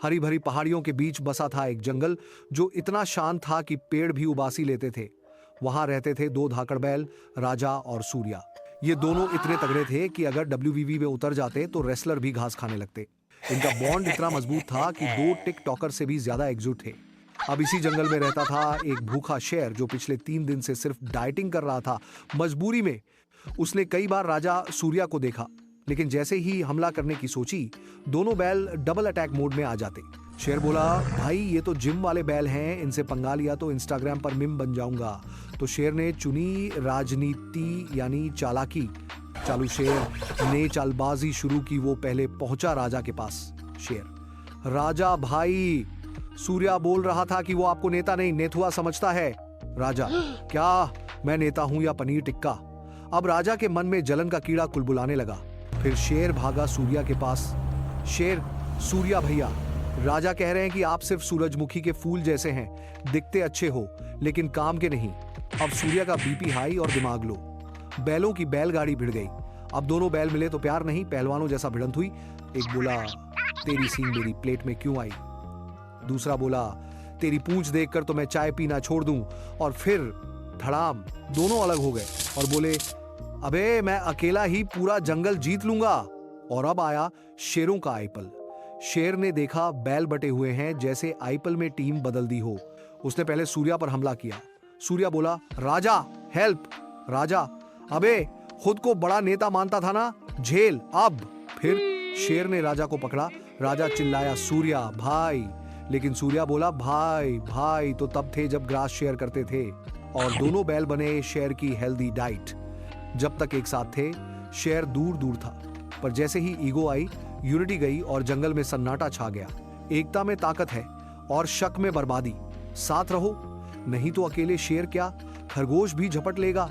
हरी भरी पहाड़ियों के बीच बसा था एक जंगल जो इतना शांत था कि पेड़ भी उबासी लेते थे। वहां रहते थे दो धाकड़ बैल, राजा और सूर्या। ये दोनों इतने तगड़े थे कि अगर डब्ल्यूवीवी में उतर जाते तो रेसलर भी घास खाने लगते। इनका बॉन्ड इतना मजबूत था कि दो टिक टॉकर से भी ज्यादा एकजुट थे। अब इसी जंगल में रहता था एक भूखा शेर जो पिछले 3 दिन से सिर्फ डाइटिंग कर रहा था। मजबूरी में उसने कई बार राजा सूर्या को देखा, लेकिन जैसे ही हमला करने की सोची, दोनों बैल डबल अटैक मोड में आ जाते। शेर बोला, भाई ये तो जिम वाले बैल हैं, इनसे पंगा लिया तो इंस्टाग्राम पर मिम बन जाऊंगा। तो शेर ने चुनी राजनीति यानी चालाकी। चालू शेर ने चालबाजी शुरू की। वो पहले पहुंचा राजा के पास। शेर, राजा भाई, सूर्या बोल रहा था कि वो आपको नेता नहीं नेथुआ समझता है। राजा, क्या मैं नेता हूं या पनीर टिक्का? अब राजा के मन में जलन का कीड़ा कुलबुलाने लगा। फिर शेर भागा सूर्या के पास। शेर, सूर्या भैया, राजा कह रहे हैं कि आप सिर्फ सूरजमुखी के फूल जैसे हैं, दिखते अच्छे हो लेकिन काम के नहीं। अब सूर्या का बीपी हाई और दिमाग लो। बैलों की बैलगाड़ी भिड़ गई। अब दोनों बैल मिले तो प्यार नहीं, पहलवानों जैसा भिड़ंत हुई। एक बोला, तेरी सींग मेरी प्लेट में क्यों आई? दूसरा बोला, तेरी पूंछ देखकर तो मैं चाय पीना छोड़ दूं। और फिर धड़ाम, दोनों अलग हो गए और बोले, अबे मैं अकेला ही पूरा जंगल जीत लूंगा। और अब आया शेरों का आईपल। शेर ने देखा बैल बटे हुए हैं, जैसे आईपल में टीम बदल दी हो। उसने पहले सूर्या पर हमला किया। सूर्या बोला, राजा हेल्प। राजा, अबे खुद को बड़ा नेता मानता था ना, झेल अब। फिर शेर ने राजा को पकड़ा। राजा चिल्लाया, सूर्या भाई। लेकिन सूर्या बोला, भाई भाई तो तब थे जब ग्रास शेयर करते थे। और दोनों बैल बने शेर की हेल्दी डाइट। जब तक एक साथ थे, शेर दूर दूर था, पर जैसे ही ईगो आई, यूनिटी गई और जंगल में सन्नाटा छा गया। एकता में ताकत है और शक में बर्बादी। साथ रहो, नहीं तो अकेले शेर क्या, खरगोश भी झपट लेगा।